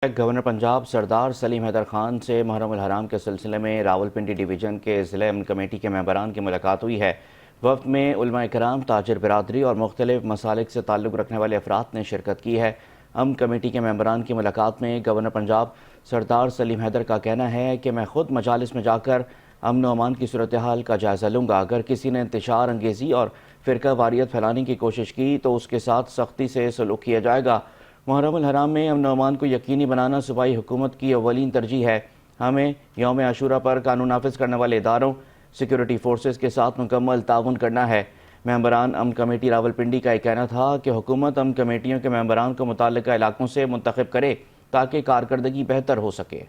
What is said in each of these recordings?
Governor Punjab سردار سلیم حیدر خان سے محرم الحرام کے سلسلے میں راولپنڈی ڈویژن کے ضلع امن کمیٹی کے ممبران کی ملاقات ہوئی ہے۔ وفد میں علماء کرام، تاجر برادری اور مختلف مسالک سے تعلق رکھنے والے افراد نے شرکت کی ہے۔ امن کمیٹی کے ممبران کی ملاقات میں گورنر پنجاب سردار سلیم حیدر کا کہنا ہے کہ میں خود مجالس میں جا کر امن و امان کی صورتحال کا جائزہ لوں گا۔ اگر کسی نے انتشار انگیزی اور فرقہ واریت پھیلانے کی کوشش کی تو اس کے ساتھ سختی سے سلوک کیا جائے گا۔ محرم الحرام میں امن و امان کو یقینی بنانا صوبائی حکومت کی اولین ترجیح ہے۔ ہمیں یوم عاشورہ پر قانون نافذ کرنے والے اداروں، سیکیورٹی فورسز کے ساتھ مکمل تعاون کرنا ہے۔ ممبران امن کمیٹی راولپنڈی کا یہ کہنا تھا کہ حکومت امن کمیٹیوں کے ممبران کو متعلقہ علاقوں سے منتخب کرے تاکہ کارکردگی بہتر ہو سکے۔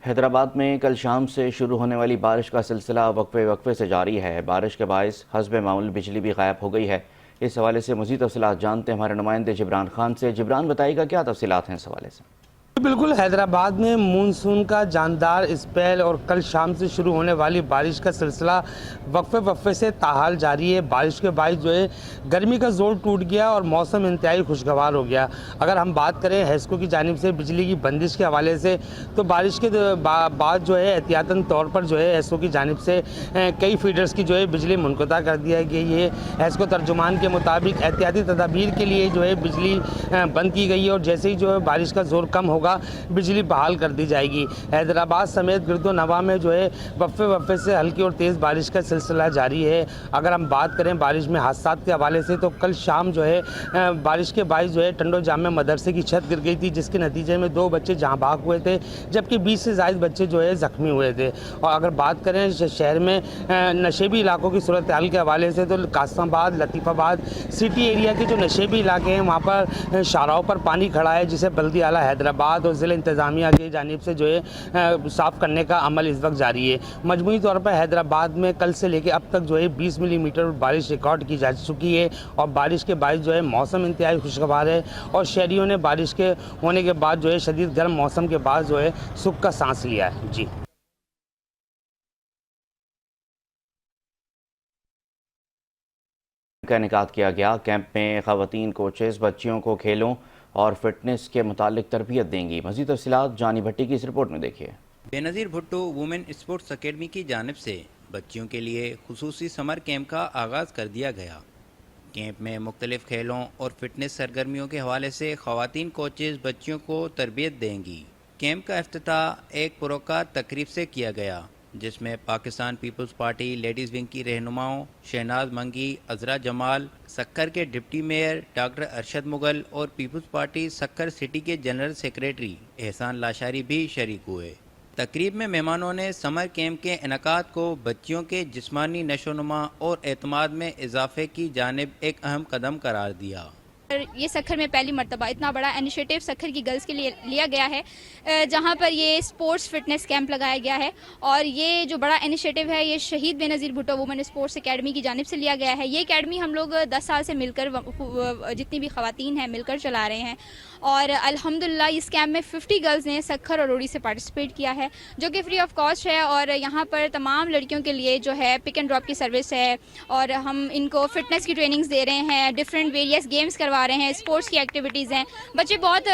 حیدرآباد میں کل شام سے شروع ہونے والی بارش کا سلسلہ وقفے سے جاری ہے۔ بارش کے باعث حسب معمول بجلی بھی غائب ہو گئی ہے۔ اس حوالے سے مزید تفصیلات جانتے ہیں ہمارے نمائندے جبران خان سے۔ جبران، بتائیے گا کیا تفصیلات ہیں اس حوالے سے؟ بالکل، حیدرآباد میں مونسون کا جاندار اسپیل اور کل شام سے شروع ہونے والی بارش کا سلسلہ وقفے سے تاحال جاری ہے۔ بارش کے باعث گرمی کا زور ٹوٹ گیا اور موسم انتہائی خوشگوار ہو گیا۔ اگر ہم بات کریں ہیسکو کی جانب سے بجلی کی بندش کے حوالے سے تو بارش کے بعد احتیاطاً طور پر ہیسکو کی جانب سے کئی فیڈرز کی بجلی منقطع کر دیا گئی ہے۔ ہیسکو ترجمان کے مطابق احتیاطی تدابیر کے لیے بجلی بند کی گئی ہے اور جیسے ہی بارش کا زور کم ہوگا بجلی بحال کر دی جائے گی۔ حیدرآباد سمیت گرد و نواح میں وقفے سے ہلکی اور تیز بارش کا سلسلہ جاری ہے۔ اگر ہم بات کریں بارش میں حادثات کے حوالے سے تو کل شام بارش کے باعث ٹنڈو جامع مدرسے کی چھت گر گئی تھی، جس کے نتیجے میں 2 بچے جہاں بھاگ ہوئے تھے جبکہ 20 سے زائد بچے زخمی ہوئے تھے۔ اور اگر بات کریں شہر میں نشیبی علاقوں کی صورتحال کے حوالے سے تو قاسم آباد، لطیف آباد سٹی ایریا کے جو نشیبی علاقے ہیں وہاں پر شاہراہوں پر پانی کھڑا ہے، جسے بلدی اعلیٰ حیدرآباد اور ضلع انتظامیہ کی جانب سے صاف کرنے کا عمل اس وقت جاری ہے۔ مجموعی طور پر حیدرآباد میں کل سے لے کے اب تک 20 ملی میٹر بارش ریکارڈ کی جا چکی ہے اور بارش کے باعث موسم انتہائی خوشگوار ہے اور شہریوں نے بارش کے ہونے کے بعد شدید گرم موسم کے بعد سکھ کا سانس لیا ہے۔ جی کا انعقاد کیا گیا۔ کیمپ میں خواتین کوچز بچیوں کو کھیلوں اور فٹنس کے متعلق تربیت دیں گی۔ مزید تفصیلات جانی بھٹی کی اس رپورٹ میں دیکھیے۔ بے نظیر بھٹو وومن اسپورٹس اکیڈمی کی جانب سے بچیوں کے لیے خصوصی سمر کیمپ کا آغاز کر دیا گیا۔ کیمپ میں مختلف کھیلوں اور فٹنس سرگرمیوں کے حوالے سے خواتین کوچز بچیوں کو تربیت دیں گی۔ کیمپ کا افتتاح ایک پروقار تقریب سے کیا گیا، جس میں Pakistan peoples party ladies wing کی رہنماؤں شہناز منگی، عذرا جمال، سکھر کے deputy mayor doctor Arshad Mughal اور پیپلز پارٹی سکھر سٹی کے جنرل سیکریٹری احسان لاشاری بھی شریک ہوئے۔ تقریب میں مہمانوں نے سمر کیمپ کے انعقاد کو بچیوں کے جسمانی نشو و نما اور اعتماد میں اضافے کی جانب ایک اہم قدم قرار دیا۔ یہ سکھر میں پہلی مرتبہ اتنا بڑا انیشیٹو سکھر کی گرلز کے لیے لیا گیا ہے، جہاں پر یہ اسپورٹس فٹنس کیمپ لگایا گیا ہے اور یہ جو بڑا انیشیٹو ہے یہ شہید بے نظیر بھٹو وومن اسپورٹس اکیڈمی کی جانب سے لیا گیا ہے۔ یہ اکیڈمی ہم لوگ 10 سال سے مل کر جتنی بھی خواتین ہیں مل کر چلا رہے ہیں اور الحمدللہ اس کیمپ میں 50 گرلز نے سکھر اور روڑی سے پارٹیسپیٹ کیا ہے، جو کہ فری آف کاسٹ ہے اور یہاں پر تمام لڑکیوں کے لیے پک اینڈ ڈراپ کی سروس ہے اور ہم ان کو فٹنس کی ٹریننگز دے رہے ہیں، ڈفرینٹ ویریس گیمز کروا رہے ہیں، اسپورٹس کی ایکٹیویٹیز ہیں۔ بچے بہت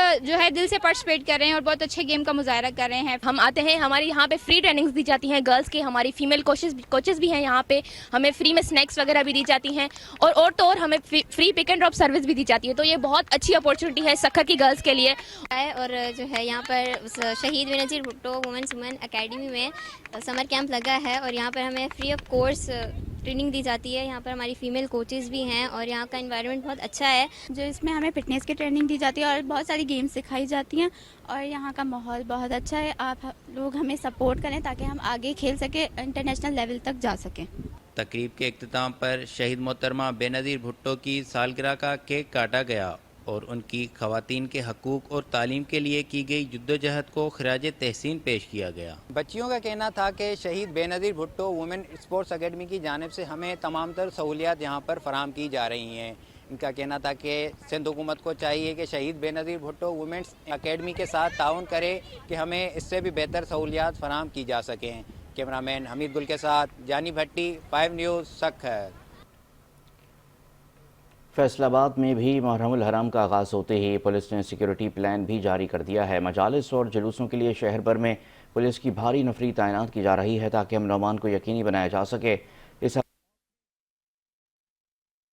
دل سے پارٹیسپیٹ کر رہے ہیں اور بہت اچھے گیم کا مظاہرہ کر رہے ہیں۔ ہم آتے ہیں، ہماری یہاں پہ فری ٹریننگز دی جاتی ہیں گرلز کی، ہماری فیمیل کوچز بھی ہیں یہاں پہ، ہمیں فری میں سنیکس وغیرہ بھی دی جاتی ہیں اور تو اور ہمیں free pick and drop service بھی دی جاتی ہے، تو یہ بہت اچھی اپورچونٹی ہے سکھر کی گرلز کے لیے۔ اور یہاں پر شہید بے نظیر بھٹو وومن اکیڈمی میں سمر کیمپ لگا ہے اور یہاں پر ہمیں فری آف کورس ٹریننگ دی جاتی ہے۔ یہاں پر ہماری فیمیل کوچز بھی ہیں اور یہاں کا انوائرمنٹ بہت اچھا ہے، جو اس میں ہمیں فٹنس کی ٹریننگ دی جاتی ہے اور بہت ساری گیمز سکھائی جاتی ہیں اور یہاں کا ماحول بہت اچھا ہے۔ آپ لوگ ہمیں سپورٹ کریں تاکہ ہم آگے کھیل سکیں، انٹرنیشنل لیول تک جا سکیں۔ تقریب کے اختتام پر شہید محترمہ بے نظیر بھٹو کی سالگرہ کا کیک کاٹا گیا اور ان کی خواتین کے حقوق اور تعلیم کے لیے کی گئی جدوجہد کو خراج تحسین پیش کیا گیا۔ بچیوں کا کہنا تھا کہ شہید بے نظیر بھٹو وومن اسپورٹس اکیڈمی کی جانب سے ہمیں تمام تر سہولیات یہاں پر فراہم کی جا رہی ہیں۔ इनका कहना था कि सिंध हुकूमत को चाहिए कि शहीद बेनज़ीर भुट्टो वुमेंस एकेडमी के साथ ताउन करे कि हमें इससे भी बेहतर सहूलियात फराहम की जा सकें। कैमरामैन हमीद गुल के साथ जानी भट्टी, 5 न्यूज़, सक्खर। फैसलाबाद में भी मुहर्रमुल हराम का आगाज़ होते ही पुलिस ने सिक्योरिटी प्लान भी जारी कर दिया है। मजालिस और जुलूसों के लिए शहर भर में पुलिस की भारी नफरी तैनात की जा रही है ताकि अमन को यकीनी बनाया जा सके। इस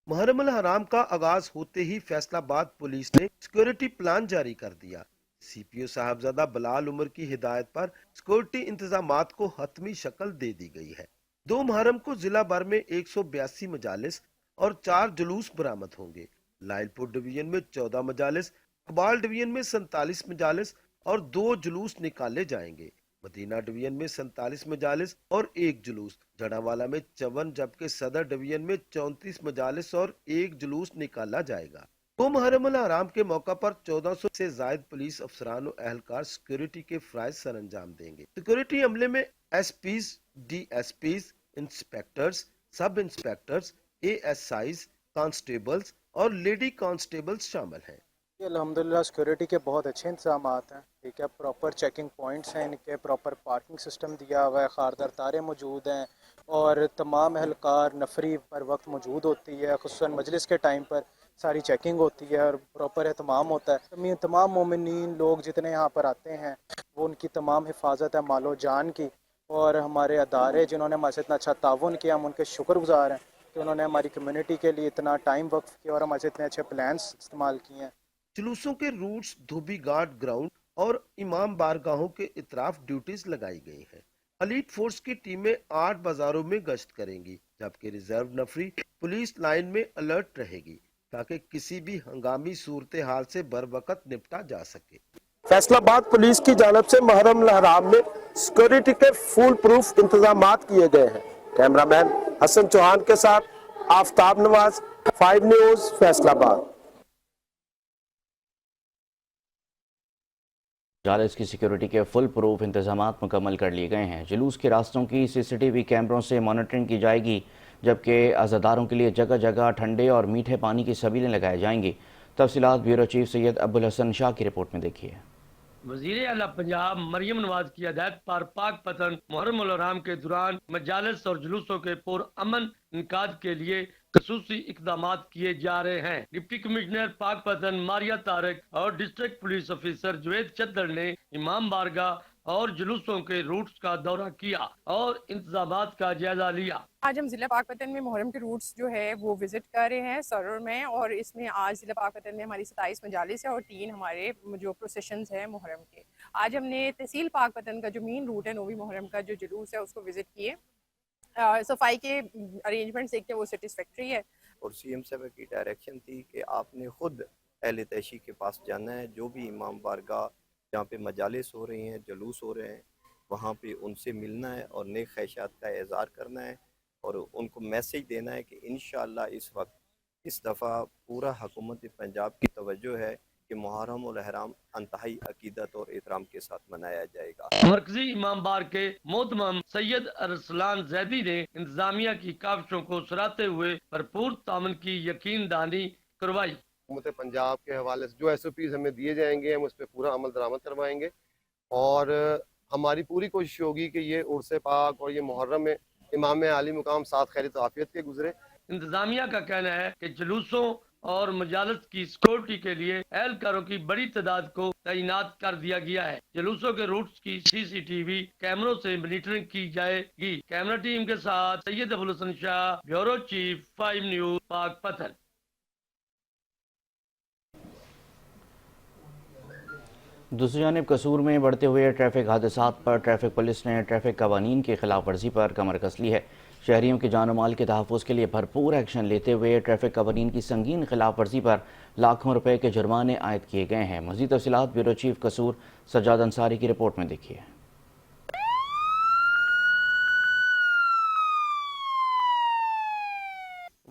मुहर्रमुल हराम का आगाज होते ही फैसलाबाद पुलिस ने सिक्योरिटी प्लान जारी कर दिया। सीपीओ साहबजादा बलाल उमर की हिदायत पर सिक्योरिटी इंतजामात को हतमी शक्ल दे दी गई है। 2 मुहर्रम को जिला भर में 182 मजालिस और 4 जुलूस बरामद होंगे। लायलपुर डिवीजन में 14 मजालिस, कबाल डिवीजन में 47 मजालिस और 2 जुलूस निकाले जाएंगे। मदीना डिवीजन में 47 मजालिस और 1 जुलूस, जड़ावाला में 54 जबकि सदर डिवीजन में 34 मजालिस और 1 जुलूस निकाला जाएगा। 2 मुहर्रमुल हराम के मौका पर 1400 से जायद पुलिस अफसरान और एहलकार सिक्योरिटी के फराइज सर अंजाम देंगे। सिक्योरिटी अमले में एसपीज, डीएसपीज, इंस्पेक्टर्स, सब इंस्पेक्टर्स, एएसआईज, कांस्टेबल्स और लेडी कांस्टेबल्स शामिल हैं। अल्हम्दुलिल्लाह सिक्योरिटी के बहुत अच्छे इंतजाम हैं। ठीक है, प्रॉपर चेकिंग पॉइंट्स हैं इनके, प्रॉपर पार्किंग सिस्टम दिया हुआ है, खारदार तारे मौजूद हैं और तमाम एहलकार नफरी पर वक्त मौजूद होती है। खुसूसन मजलिस के टाइम पर सारी चेकिंग होती है और प्रॉपर एहतमाम होता है। तमाम मोमिनीन लोग जितने यहाँ पर आते हैं वो उनकी तमाम हिफाजत है मालो जान की, और हमारे अदारे जिन्होंने हमारे से इतना अच्छा ताउन किया, हम उनके शुक्रगुजार हैं कि उन्होंने हमारी कम्युनिटी के लिए इतना टाइम वक्फ किया और हमारे से इतने अच्छे प्लान्स इस्तेमाल किए हैं। जुलूसों के रूट्स धोबी घाट ग्राउंड और इमाम बारगाहों के इतराफ ड्यूटीज लगाई गई हैं। एलीट फोर्स की टीमें 8 बाजारों में गश्त करेंगी, जबकि रिजर्व नफरी पुलिस लाइन में अलर्ट रहेगी ताकि किसी भी हंगामी सूरत हाल से बरवकत निपटा जा सके। फैसलाबाद पुलिस की जानब से मुहर्रमुल हराम में सिक्योरिटी के फुल प्रूफ इंतजाम किए गए हैं। कैमरामैन हसन चौहान के साथ आफ्ताब नवाज, 5 न्यूज, फैसलाबाद। मजालिस की सिक्योरिटी के फुल प्रूफ इंतजामात मुकम्मल कर लिए गए हैं। जुलूस के रास्तों की सीसीटीवी कैमरों से मॉनिटरिंग की जाएगी, जबकि अज़ादारों के लिए जगह जगह ठंडे और मीठे पानी की सबीलें लगाई जाएंगी। तफसीलात ब्यूरो चीफ सैयद अब्दुल हसन शाह की रिपोर्ट में देखिए। वज़ीर आला पंजाब मरियम नवाज की हिदायत पर पाक पतन मुहर्रमुल हराम के दौरान मजालिस और जुलूसों के पुरअमन इनकाद के लिए खसूसी इक़दामात किए जा रहे हैं। डिप्टी कमिश्नर पाक पतन मारिया तारक और डिस्ट्रिक्ट पुलिस ऑफिसर जुवेद चद्दर ने इमाम बारगाह और जुलूसों के रूट्स का दौरा किया और इंतजामात का जायजा लिया। आज हम ज़िला पाकपतन में मुहर्रम के रूट्स जो है वो विज़िट कर रहे हैं सरर में, और इसमें आज ज़िला पाकपतन में हमारी 27 मजालिस है और 3 हमारे जो प्रोसेशंस हैं मुहर्रम के। आज हमने तहसील पाकपतन का जो मेन रूट है नोवी मुहर्रम का जो जुलूस है उसको विज़िट किए। सफाई के अरेंजमेंट्स देखते वो सेटिस्फैक्ट्री है। और सीएम साहब की डायरेक्शन थी कि आपने खुद अहले तैशी के पास जाना है, जो भी इमाम बारगाह जहाँ पे मजालिस हो रही हैं, जुलूस हो रहे हैं, वहाँ पे उनसे मिलना है और नेक ख्वाहिशात का इज़हार करना है और उनको मैसेज देना है कि इंशाअल्लाह इस वक्त इस दफ़ा पूरा हुकूमत पंजाब की तवज्जो है कि मुहर्रमुल हराम अंतहाई अकीदत और एहतराम के साथ मनाया जाएगा। मरकजी इमाम बार के मोहतरम सैयद अरसलान जैदी ने इंतजामिया की काविशों को सराहते हुए भरपूर तामन की यकीन दहानी करवाई। हुकूमत पंजाब के हवाले से जो SOPs हमें दिए जाएंगे हम उस पर पूरा अमल दरामद करवाएंगे और हमारी पूरी कोशिश होगी कि ये उर्स पाक और ये मुहर्रम में इमाम आली मुकाम साथ खैरियत आफियत के गुजरे। इंतजामिया का कहना है कि जुलूसों और मजालिस की सिक्योरिटी के लिए एहलकारों की बड़ी तादाद को तैनात कर दिया गया है। जुलूसों के रूट्स की CCTV कैमरों से मॉनिटरिंग की जाएगी। कैमरा टीम के साथ Syed Abdul Hasan Shah, bureau chief, 5 news, Pakpattan. दूसरी जानिब कसूर में बढ़ते हुए ट्रैफिक हादसात पर ट्रैफिक पुलिस ने ट्रैफिक कवानीन की खिलाफ वर्जी पर कमर कस ली है। शहरियों के जान माल के तहफ़्फ़ुज़ के लिए भरपूर एक्शन लेते हुए ट्रैफिक कवानीन की संगीन खिलाफ वर्जी पर लाखों रुपए के जुर्माने आयद किए गए हैं। मज़ीद तफ़सीलात ब्यूरो चीफ कसूर सज्जाद अंसारी की रिपोर्ट में देखिए।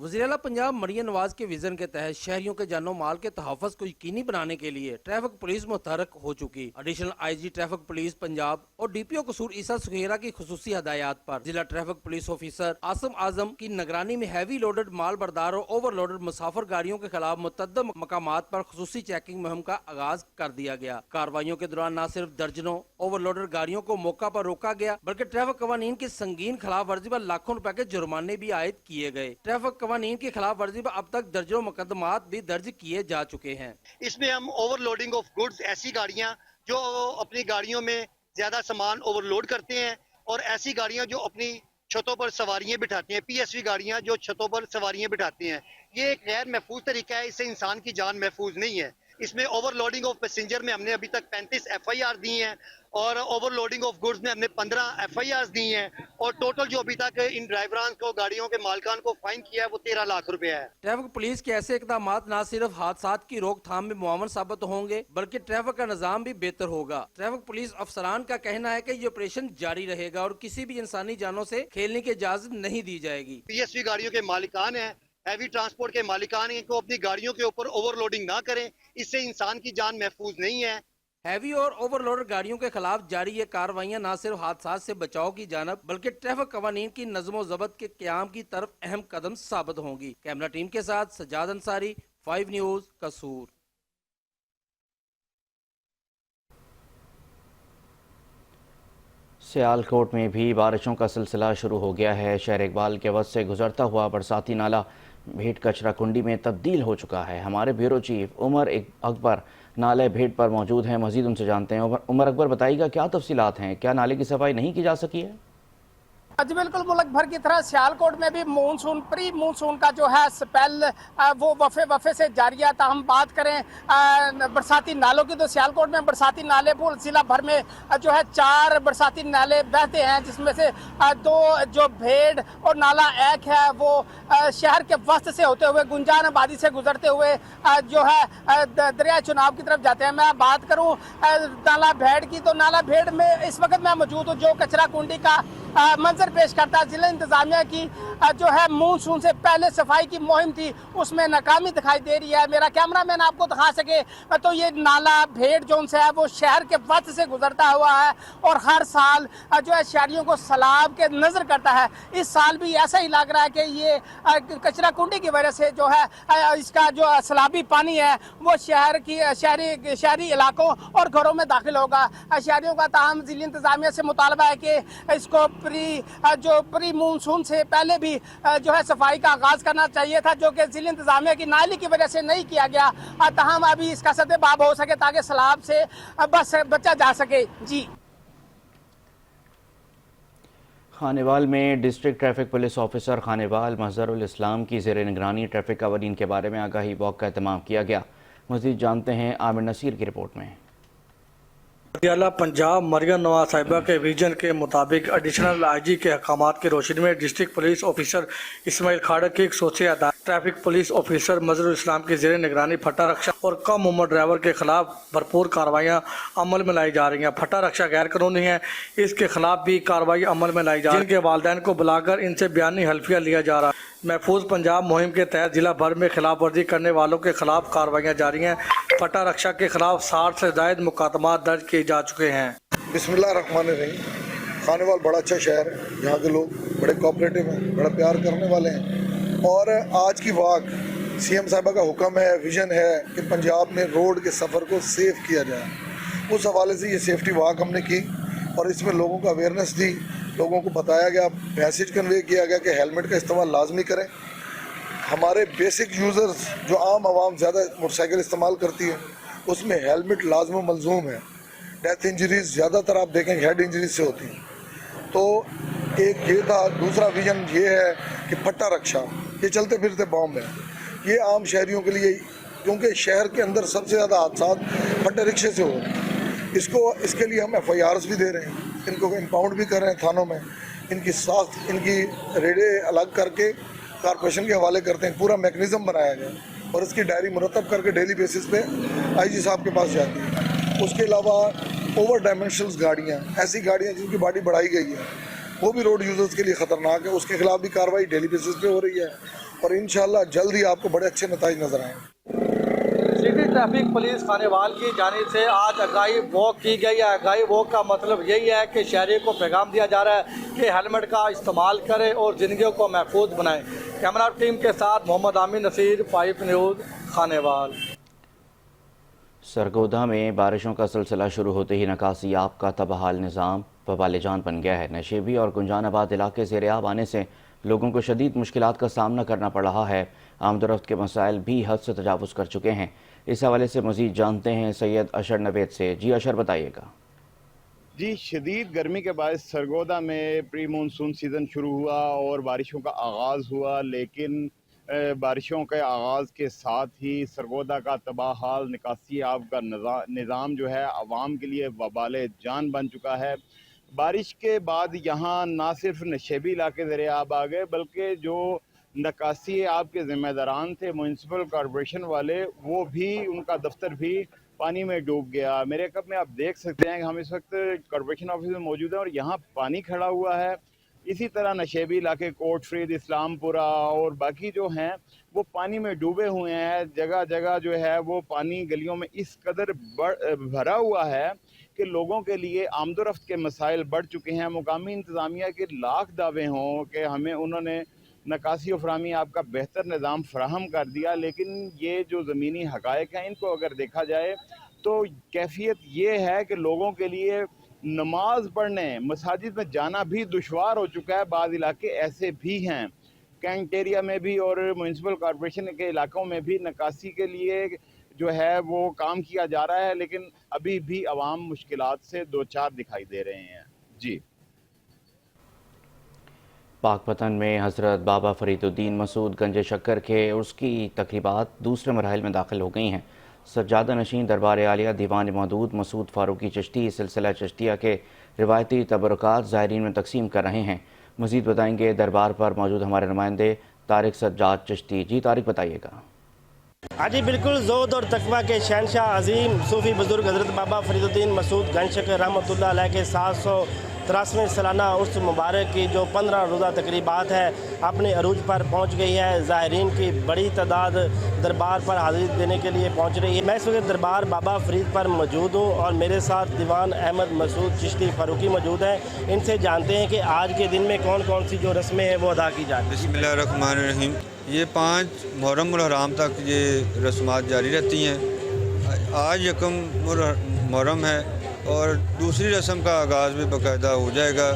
वज़ीर-ए-आला पंजाब मरियम नवाज के विजन के तहत शहरियों के जानो माल के तहफ़्फ़ुज़ को यकीनी बनाने के लिए ट्रैफिक पुलिस मुतहरक हो चुकी। Additional IG traffic police Punjab और DPO कसूर ईसा सुहेरा की खुसूसी हदायत पर जिला ट्रैफिक पुलिस ऑफिसर आसम आजम की निगरानी में हैवी लोडेड माल बरदार और ओवरलोडेड मुसाफिर गाड़ियों के खिलाफ मुतअद्दिद मकामात पर खुसूसी चेकिंग मुहिम का आगाज कर दिया गया। कार्रवाइयों के दौरान न सिर्फ दर्जनों ओवरलोडेड गाड़ियों को मौका पर रोका गया, बल्कि ट्रैफिक कवानीन की संगीन खिलाफ वर्जी पर लाखों रुपए के जुर्माने भी आयद किए गए। ट्रैफिक कवानीन की खिलाफ वर्जी पर अब तक दर्जनों मुकदमात भी दर्ज किए जा चुके हैं। इसमें हम ओवरलोडिंग ऑफ गुड्स, ऐसी गाड़ियां जो अपनी गाड़ियों में ज्यादा सामान ओवरलोड करते हैं और ऐसी गाड़ियां जो अपनी छतों पर सवारियां बिठाती हैं, PSV गाड़ियां जो छतों पर सवारियां बिठाती हैं, ये एक गैर महफूज तरीका है, इससे इंसान की जान महफूज नहीं है। इसमें ओवरलोडिंग ऑफ पैसेंजर में हमने अभी तक 35 FIR दी हैं और ओवरलोडिंग ऑफ गुड्स में हमने 15 FIR दी हैं और टोटल जो अभी तक इन ड्राइवरान को, गाड़ियों के मालिकान को फाइन किया है वो 13 लाख रुपए है। ट्रैफिक पुलिस के ऐसे इकदाम न सिर्फ हादसात की रोकथाम में मुआवन साबित होंगे, बल्कि ट्रैफिक का निजाम भी बेहतर होगा। ट्रैफिक पुलिस अफसरान का कहना है कि ये ऑपरेशन जारी रहेगा और किसी भी इंसानी जानों से खेलने की इजाजत नहीं दी जाएगी। PSV गाड़ियों के मालिकान हैं, हैवी ट्रांसपोर्ट के मालिकान हैं, इनको अपनी गाड़ियों के ऊपर ओवरलोडिंग ना करें, इससे इंसान की जान महफूज नहीं है। हैवी और ओवरलोडेड गाड़ियों के खिलाफ जारी ये कार्रवाइयां न सिर्फ हादसा से बचाव की जानब बल्कि ट्रैफिक कवानीन की नज़्म ज़ब्त के क़याम की तरफ अहम कदम साबित होंगी। कैमरा टीम के साथ सज्जाद अंसारी, 5 न्यूज़, कसूर। सियालकोट में भी बारिशों का सिलसिला शुरू हो गया है। शहर इकबाल के वक्त से गुजरता हुआ बरसाती नाला भेट कचरा कुंडी में तब्दील हो चुका है। हमारे ब्यूरो चीफ उमर अकबर नाले भेट पर मौजूद हैं, मजीद उनसे जानते हैं। उमर अकबर, बताइएगा क्या तफसीलात हैं, क्या नाले की सफाई नहीं की जा सकी है? जी बिल्कुल, मुल्क भर की तरह सियालकोट में भी मानसून प्री मानसून का जो है स्पेल वो वफ़े से जारी है। हम बात करें बरसाती नालों की तो सियालकोट में बरसाती नाले पूरे जिला भर में जो है 4 बरसाती नाले बहते हैं, जिसमें से 2 जो भेड़ और नाला एक है वो शहर के वस्त से होते हुए गुंजान आबादी से गुजरते हुए जो है दरिया चुनाव की तरफ जाते हैं। मैं बात करूँ नाला भेड़ की तो नाला भेड़ में इस वक्त मैं मौजूद हूँ, जो कचरा कुंडी का मंजर पेश करता है। जिला इंतजामिया की जो है मानसून से पहले सफाई की मुहिम थी, उसमें नाकामी दिखाई दे रही है। मेरा कैमरामैन आपको दिखा सके तो ये नाला भेड़ जोन से है वो शहर के वक्त से गुजरता हुआ है और हर साल जो है शहरियों को सैलाब के नजर करता है। इस साल भी ऐसा ही लग रहा है कि ये कचरा कुंडी की वजह से जो है इसका जो सैलाबी पानी है वो शहरी इलाकों और घरों में दाखिल होगा। शहरियों का ताहम जिला इंतजामिया से मुतालबा है कि इसको प्री मानसून से पहले भी जो है सफाई का आगाज करना चाहिए था, जो कि जिला इंतजामिया की नाली की वजह से नहीं किया गया। ताहम अभी इसका सद्देबाब हो सके ताकि सैलाब से बस बचा जा सके। जी, खानेवाल में district traffic police officer Khanewal Mazharul Islam की ज़ेर निगरानी ट्रैफिक कवानीन के बारे में आगाही वॉक का एहतमाम किया गया। मज़ीद जानते हैं आमिर नसीर की रिपोर्ट में। वज़ीर-ए-आला पंजाब मरियम नवाज साहिबा के विजन के मुताबिक एडिशनल IG के अहकामात की रोशनी में डिस्ट्रिक्ट पुलिस ऑफिसर इस्माइल खाड़क की 106 ट्रैफिक पुलिस ऑफिसर मजरुल इस्लाम की ज़ेर निगरानी फट्टा रक्षा और कम उम्र ड्राइवर के खिलाफ भरपूर कार्रवाइयाँ अमल में लाई जा रही हैं। फट्टा रक्षा गैर कानूनी है, इसके खिलाफ भी कार्रवाई अमल में लाई जा रही है, जिनके वालिदैन को बुलाकर इनसे बयानी हल्फिया लिया जा रहा है। महफूज पंजाब मुहिम के तहत जिला भर में खिलाफ वर्जी करने वालों के खिलाफ कार्रवाइयाँ जारी हैं। फट्टा रक्षा के खिलाफ 60 से ज़ायद मुकदमात दर्ज किए जा चुके हैं। बिस्मिल्लाहिर्रहमानिर्रहीम। खानेवाल बड़ा अच्छा शहर है, यहाँ के लोग बड़े कोऑपरेटिव हैं, बड़ा प्यार करने वाले हैं और आज की वॉक CM साहिबा का हुक्म है, विजन है कि पंजाब में रोड के सफ़र को सेफ किया जाए। उस हवाले से ये सेफ्टी वॉक हमने की और इसमें लोगों को अवेयरनेस दी, लोगों को बताया गया, मैसेज कन्वे किया गया कि हेलमेट का इस्तेमाल लाजमी करें। हमारे बेसिक यूज़र्स जो आम आवाम ज़्यादा मोटरसाइकिल इस्तेमाल करती है उसमें हेलमेट लाजम मलजूम है। डेथ इंजरीज ज़्यादातर आप देखें हेड इंजरीज से होती हैं। तो एक ये था, दूसरा विजन ये है कि फट्टा रक्षा ये चलते फिरते बॉम्ब है, ये आम शहरियों के लिए, क्योंकि शहर के अंदर सबसे ज़्यादा हादसात फट्टे रिक्शे से हो रहे हैं। इसके लिए हम FIRs भी दे रहे हैं, इनको इम्पाउंड भी कर रहे हैं थानों में, इनकी रेडे अलग करके कॉर्पोरेशन के हवाले करते हैं। पूरा मैकेनिज़्म बनाया गया और इसकी डायरी मुरतब करके डेली बेसिस पे IG साहब के पास जाती है। उसके अलावा ओवर डायमेंशनल गाड़ियाँ, ऐसी गाड़ियाँ जिनकी बॉडी बढ़ाई गई है, वो भी रोड यूजर्स के लिए ख़तरनाक है, उसके खिलाफ भी कार्रवाई डेली बेसिस पे हो रही है। और इंशाल्लाह जल्द ही आपको बड़े अच्छे नतीजे नजर आएंगे। सिटी ट्रैफिक पुलिस खानेवाल की जानिब से आज आगाही वॉक की गई है। आगाही वॉक का मतलब यही है कि शहरी को पैगाम दिया जा रहा है कि हेलमेट का इस्तेमाल करें और ज़िंदगियों को महफूज बनाएं। कैमरा टीम के साथ मोहम्मद आमिर नसीर, 5 न्यूज़, खानेवाल। सरगोदा में बारिशों का सिलसिला शुरू होते ही नकासियाब का तबाहाल निज़ाम वबाल जान बन गया है। नशेबी और गुंजानाबाद इलाके से रेयाब आने से लोगों को शदीद मुश्किलात का सामना करना पड़ रहा है। आमदोरफ्त के मसाइल भी हद से तजावुज़ कर चुके हैं। इस हवाले से मज़ीद जानते हैं सैयद अशर नवेद से। जी अशर, बताइएगा। जी, शदीद गर्मी के बाद सरगोदा में प्री मानसून सीज़न शुरू हुआ और बारिशों का आगाज़ हुआ, लेकिन बारिशों के आगाज़ के साथ ही सरगोदा का तबाहाल निकासी आब का निज़ाम जो है आवाम के लिए वबाल जान बन चुका है। बारिश के बाद यहाँ ना सिर्फ नशेबी इलाके ज़रिए आब आ गए, बल्कि जो निकासी आब के ज़िम्मेदारान थे म्यूनसिपल कॉरपोरेशन वाले, वो भी, उनका दफ्तर भी पानी में डूब गया। मेरे कप में आप देख सकते हैं कि हम इस वक्त कॉरपोरेशन ऑफिस में मौजूद हैं और यहाँ पानी खड़ा हुआ है। इसी तरह नशेबी इलाके कोट फरीद, इस्लामपुरा और बाकी जो हैं वो पानी में डूबे हुए हैं। जगह जगह जो है वो पानी गलियों में इस कदर भरा हुआ है कि लोगों के लिए आमदोरफ्त के मसाइल बढ़ चुके हैं। मुकामी इंतज़ामिया के लाख दावे हों कि हमें उन्होंने नकासी और फराहमी आपका बेहतर निज़ाम फराहम कर दिया, लेकिन ये जो ज़मीनी हक़ाइक़ हैं इनको अगर देखा जाए तो कैफियत ये है कि लोगों के लिए नमाज पढ़ने मसाजिद में जाना भी दुश्वार हो चुका है। बाद इलाके ऐसे भी हैं, कैंट एरिया में भी और म्यूनसिपल कॉरपोरेशन के इलाकों में भी निकासी के लिए जो है वो काम किया जा रहा है, लेकिन अभी भी अवाम मुश्किलात से दो चार दिखाई दे रहे हैं। जी। पाकपतन में हज़रत बाबा फरीदुद्दीन मसूद गंज शक्कर के उर्स की तकरीबात दूसरे मरहल में दाखिल हो गई हैं। सज्जादा नशीन दरबार आलिया दीवान मौदूद मसूद फारूकी चिश्ती सिलसिला चिश्तिया के रिवायती तबरुकात ज़ायरीन में तकसीम कर रहे हैं। मज़ीद बताएंगे दरबार पर मौजूद हमारे नुमाइंदे तारिक सज्जाद चिश्ती। जी तारिक, बताइएगा। हाँ जी, बिल्कुल ज़ोद और तकवा के शहनशाह अजीम सूफ़ी बुज़ुर्ग हज़रत बाबा फरीदुद्दीन मसूद गंज शक्कर रहमतुल्लाह अलैह के 783वें सालाना उर्स मुबारक की जो 15 रोज़ा तकरीबात है अपने अरूज पर पहुँच गई है। ज़ाहिरीन की बड़ी तादाद दरबार पर हाज़िरी देने के लिए पहुँच रही है। मैं इस वक्त दरबार बाबा फरीद पर मौजूद हूँ और मेरे साथ दीवान अहमद मसूद चिश्ती फारूकी मौजूद हैं। इनसे जानते हैं कि आज के दिन में कौन कौन सी जो रस्में हैं वो अदा की जाती हैं। बिस्मिल्लाहिर्रहमानिर्रहीम। ये 5 मुहर्रम उल हराम तक ये रस्मात जारी रहती हैं। आज यकम मुहर्रम है और दूसरी रस्म का आगाज़ भी बाकायदा हो जाएगा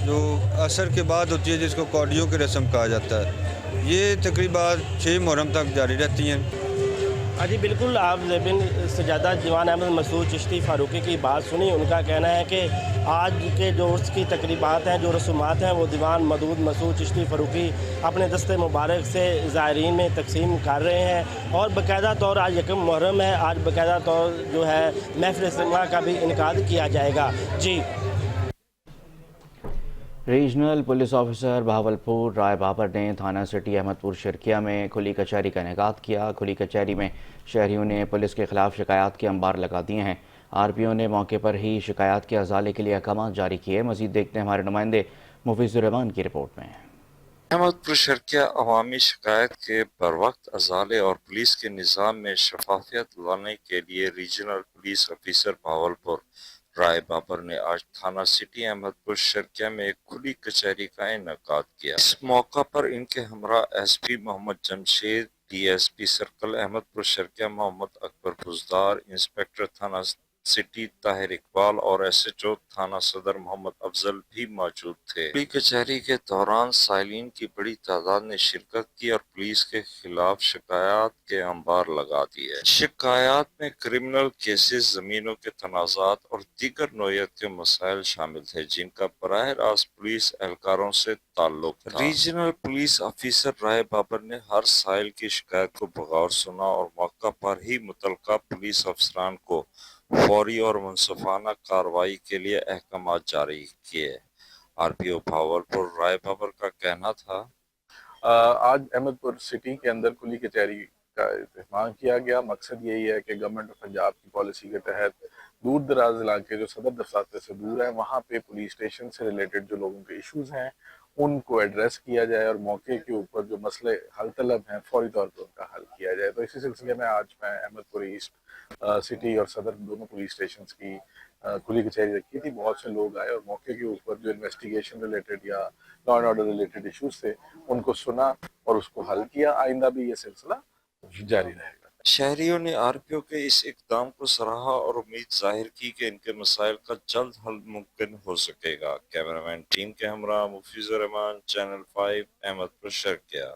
जो असर के बाद होती है, जिसको कौडियों की रस्म कहा जाता है। ये तकरीबात 6 मुहर्रम तक जारी रहती हैं। हाँ जी, बिल्कुल। आप लेकिन सजादा दीवान अहमद मसूद चिश्ती फारूकी की बात सुनी। उनका कहना है कि आज के जो उर्स की तकरीबात हैं, जो रसूमात हैं, वो दीवान मदूद मसूद चिश्ती फारूकी अपने दस्ते मुबारक से ज़ायरीन में तकसीम कर रहे हैं और बाकायदा तौर आज यकम मुहर्रम है, आज बाकायदा तौर जो है महफ़िल इज्तिमा का भी इनकाद किया जाएगा। जी। रीजनल पुलिस ऑफिसर बहावलपुर राय बाबर ने थाना सिटी अहमदपुर शर्किया में खुली कचहरी का इनेकाद किया। खुली कचहरी में शहरियों ने पुलिस के खिलाफ शिकायत के अंबार लगा दिए हैं। आरपीओ ने मौके पर ही शिकायत के अजाले के लिए अहकाम जारी किए। मजीद देखते हैं हमारे नुमाइंदे मुफीजुर रहमान की रिपोर्ट में। अहमदपुर शर्किया अवामी शिकायत के बर वक्त अजाले और पुलिस के निज़ाम में शफाफियत लाने के लिए रीजनल पुलिस ऑफिसर बहावलपुर राय बाबर ने आज थाना सिटी अहमदपुर शर्किया में एक खुली कचहरी का इनेकाद किया। इस मौका पर इनके हमरा SP Mohammad Jamshed, DSP circle Ahmadpur Sharqia Mohammad Akbar Buzdar, inspector थाना सिटी ताहिर इकबाल और एसएचओ थाना सदर मोहम्मद अफजल भी मौजूद थे। खुली कचहरी के दौरान साइलिन की बड़ी तादाद ने शिरकत की और पुलिस के खिलाफ शिकायत के अंबार लगा दिए। शिकायत में क्रिमिनल केसेस, जमीनों के तनाजात और दीगर नौयत के मसाइल शामिल थे, जिनका बराह रास्त पुलिस एहलकारों से ताल्लुक था। रीजनल पुलिस ऑफिसर राय बाबर ने हर साइल की शिकायत को बगौर सुना और मौका पर ही मुतलका पुलिस अफसरान को फौरी और मुनसफाना कार्रवाई के लिए अहकाम जारी किए। आरपीओ भावलपुर राय बाबर का कहना था, आज अहमदपुर सिटी के अंदर खुली कचहरी का इत्तेमाम किया गया। मकसद यही है कि गवर्नमेंट ऑफ पंजाब की पॉलिसी के तहत दूर दराज इलाके जो सदर दफ्तर से दूर हैं, वहाँ पे पुलिस स्टेशन से रिलेटेड जो लोगों के इश्यूज हैं उनको एड्रेस किया जाए और मौके के ऊपर जो मसले हल तलब हैं फौरी तौर पर उनका हल किया जाए। तो इसी सिलसिले में आज मैं अहमदपुर ईस्ट सिटी और सदर दोनों पुलिस स्टेशन की खुली कचहरी रखी थी। बहुत से लोग आए और मौके के ऊपर जो इन्वेस्टिगेशन रिलेटेड या law and order related issues थे उनको सुना और उसको हल किया। आइंदा भी ये सिलसिला जारी रहेगा। शहरियों ने आरपीओ के इस इकदाम को सराहा और उम्मीद जाहिर की कि इनके मसाइल का जल्द हल मुमकिन हो सकेगा। कैमरामैन टीम के हमरा मुफीजुर रहमान, चैनल 5, अहमदपुर शर्किया।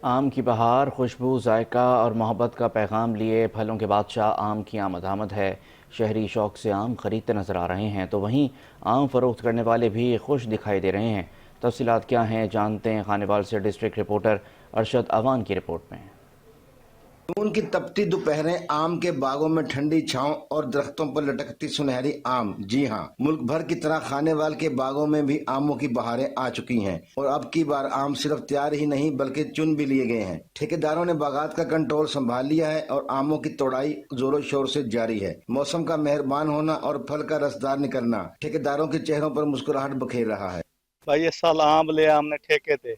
आम की बहार, खुशबू, जायका और मोहब्बत का पैगाम लिए फलों के बादशाह आम की आमद है। शहरी शौक से आम खरीदते नजर आ रहे हैं तो वहीं आम फरोख्त करने वाले भी खुश दिखाई दे रहे हैं। तफसीलात क्या हैं जानते हैं खानेवाल से डिस्ट्रिक्ट रिपोर्टर अरशद अवान की रिपोर्ट में। जून की तपती दोपहरें, आम के बागों में ठंडी छांव और दरख्तों पर लटकती सुनहरी आम। जी हां, मुल्क भर की तरह खानेवाल के बागों में भी आमों की बहारें आ चुकी हैं और अब की बार आम सिर्फ तैयार ही नहीं बल्कि चुन भी लिए गए हैं। ठेकेदारों ने बागात का कंट्रोल संभाल लिया है और आमों की तोड़ाई जोरों शोर से जारी है। मौसम का मेहरबान होना और फल का रसदार निकलना ठेकेदारों के चेहरों पर मुस्कुराहट बखेर रहा है। भाई इस साल आम ले हमने ठेके थे,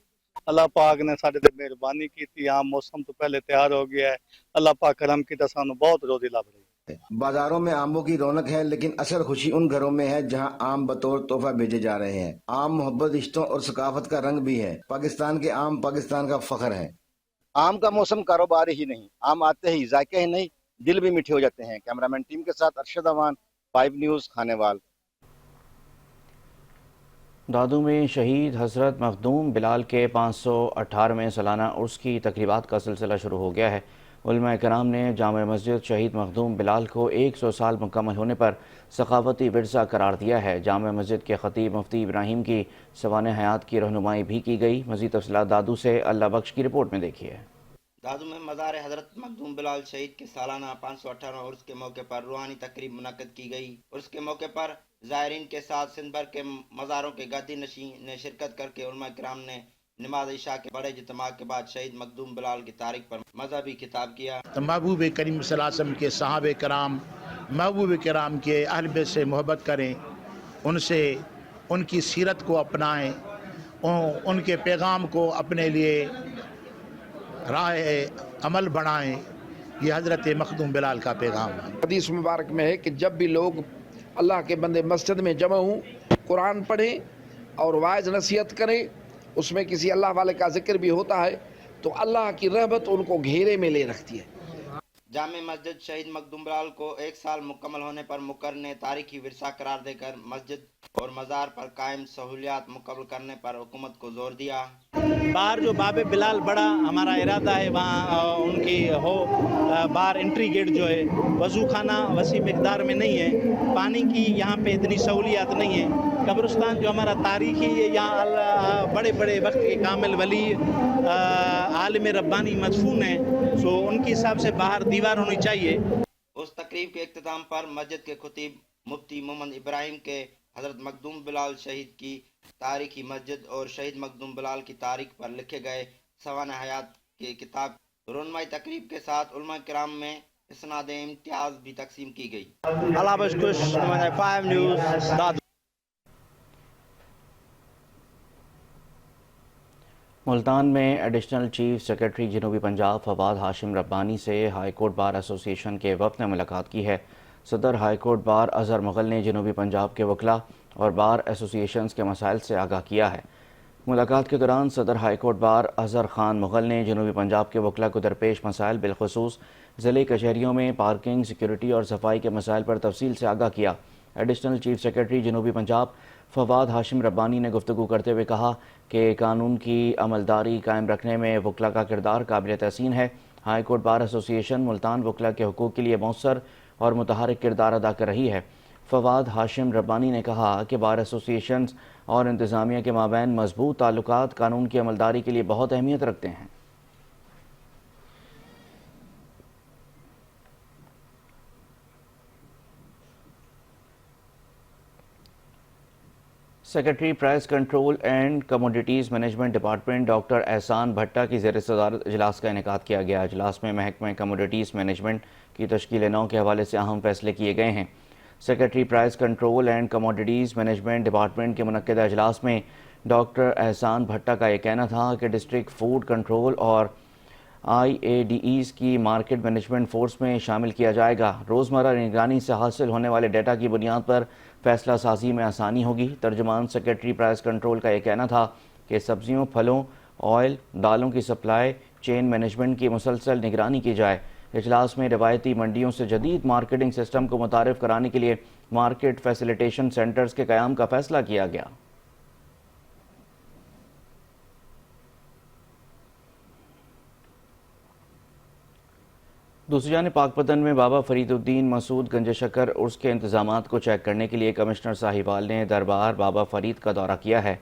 अल्लाह पाक ने साढ़े ते मेहरबानी की थी। आम मौसम तो पहले तैयार हो गया है, अल्लाह पाक करम की तो सानू बहुत रोजी लग रही है। बाजारों में आमों की रौनक है लेकिन असल खुशी उन घरों में है जहां आम बतौर तोहफा भेजे जा रहे हैं। आम मोहब्बत, रिश्तों और सकाफत का रंग भी है। पाकिस्तान के आम पाकिस्तान का फख्र है। आम का मौसम कारोबार ही नहीं, आम आते ही जायके ही नहीं दिल भी मीठे हो जाते हैं। कैमरामैन टीम के साथ अरशद अवान, 5 न्यूज़, खानेवाल। दादू में शहीद हज़रत मखदूम बिलाल के 518वें सालाना उर्स की तकरीबात का सिलसिला शुरू हो गया है। उलमा कराम ने जामे मस्जिद शहीद मखदूम बिलाल को 100 साल मुकम्मल होने पर सकाफती विरसा करार दिया है। जामे मस्जिद के खतीब मुफ्ती इब्राहिम की सवाने हयात की रहनुमाई भी की गई। मज़ीद तफसीलात दादू से अल्लाह बख्श की रिपोर्ट में देखिए। दादू में मज़ार हज़रत मखदूम बिलाल शहीद के सालाना 518वां उर्स के मौके पर रूहानी तकरीब मुनक़्क़द की गई। उर्स के मौके पर ज़ायरीन के साथ सिंध भर के मज़ारों के गद्दी नशीं ने शिरकत करके उलमा किराम ने नमाज इशा के बड़े इज्तिमा के बाद शहीद मखदूम बिलाल की तारीख पर मजहबी खिताब किया। तो महबूब करीम सल्लल्लाहु अलैहि वसल्लम के सहाबे कराम, महबूब कराम के अहल बैत से मोहब्बत करें, उनसे उनकी सीरत को अपनाएं, उनके पैगाम को अपने लिए राह अमल बनाएं। ये हज़रत मखदूम बिलाल का पैगाम है। हदीस मुबारक में है कि जब भी लोग अल्लाह के बंदे मस्जिद में जमा हों, कुरान पढ़ें और वाइज नसीहत करें, उसमें किसी अल्लाह वाले का जिक्र भी होता है तो अल्लाह की रहमत उनको घेरे में ले रखती है। जामे मस्जिद शहीद मखदूम बिलाल को 1 साल मुकम्मल होने पर मुकर ने तारीखी विरसा करार देकर मस्जिद और मज़ार पर कायम सहूलियात मुकम्मल करने पर हुकूमत को जोर दिया। बाहर जो बाबे बिलाल बड़ा हमारा इरादा है वहाँ उनकी हो बाहर एंट्री गेट जो है, वज़ू खाना वसी मिकदार में नहीं है, पानी की यहाँ पे इतनी सहूलियात नहीं है। कब्रिस्तान जो हमारा तारीखी है, यहाँ बड़े बड़े वक्त के कामिल वली आलिम रब्बानी मदफून है, सो उनके हिसाब से बाहर दीवार होनी चाहिए। उस तकरीब के इख्तिताम पर मस्जिद के खतीब मुफ्ती मोहम्मद इब्राहिम के हज़रत मखदूम बिलाल शहीद की तारीखी मस्जिद और शहीद मखदूम बिलाल की तारीख पर लिखे गए सवाने हयात की किताब रोनमाई तकरीब के साथ उलमा किराम में इसनाद इम्तियाज भी तकसीम की गई। अल्लाह बख्श 5 न्यूज़ दादू। मुल्तान में एडिशनल चीफ सेक्रेटरी जनूबी पंजाब फवाद हाशिम रब्बानी से हाई कोर्ट बार एसोसिएशन के वफ़द ने मुलाकात की है। सदर हाई कोर्ट बार अज़हर मुग़ल ने जनूबी पंजाब के वकला और बार एसोसिएशंस के मसाइल से आगाह किया है। मुलाकात के दौरान सदर हाई कोर्ट बार अज़हर खान मुग़ल ने जनूबी पंजाब के वकला को दरपेश मसाइल बिलखुसूस ज़िले कचहरियों में पार्किंग, सिक्योरिटी और सफाई के मसाइल पर तफसील से आगाह किया। एडिशनल चीफ सेक्रेटरी जनूबी पंजाब फवाद हाशिम रब्बानी ने गुफ्तगू करते हुए कहा कि कानून की अमलदारी कायम रखने में वकला का किरदार काबिल तहसीन है। High court bar association Multan वकला के हुकूक़ के लिए मौसर और मुतहरिक किरदार अदा कर रही है। फवाद हाशिम रब्बानी ने कहा कि बार एसोसिएशंस और इंतज़ामिया के माबैन मजबूत ताल्लुकात कानून की अमलदारी के लिए बहुत अहमियत रखते हैं। Secretary price control and commodities management department doctor एहसान भट्टा की ज़ेर सदारत इजलास का इनेकाद किया गया। इजलास में महकमा कमोडिटीज़ मैनेजमेंट की तश्कील नौ के हवाले से अहम फैसले किए गए हैं। Secretary price control and commodities management department کے منعقدہ اجلاس میں ڈاکٹر احسان بھٹا کا یہ کہنا تھا کہ ڈسٹرکٹ فوڈ کنٹرول اور IADEs کی مارکیٹ مینجمنٹ فورس میں شامل کیا جائے گا۔ روزمرہ نگرانی سے حاصل ہونے والے ڈیٹا کی بنیاد پر فیصلہ سازی میں آسانی ہوگی۔ ترجمان سیکرٹری پرائز کنٹرول کا یہ کہنا تھا کہ سبزیوں، پھلوں، آئل، دالوں کی سپلائی چین مینجمنٹ کی مسلسل نگرانی کی جائے۔ اجلاس میں روایتی منڈیوں سے جدید مارکیٹنگ سسٹم کو متعارف کرانے کے لیے مارکیٹ فیسیلیٹیشن سینٹرز کے قیام کا فیصلہ کیا گیا۔ دوسری جانب پاک پتن میں بابا فرید الدین مسعود گنج شکر عرس کے انتظامات کو چیک کرنے کے لیے کمشنر ساہیوال نے دربار بابا فرید کا دورہ کیا ہے۔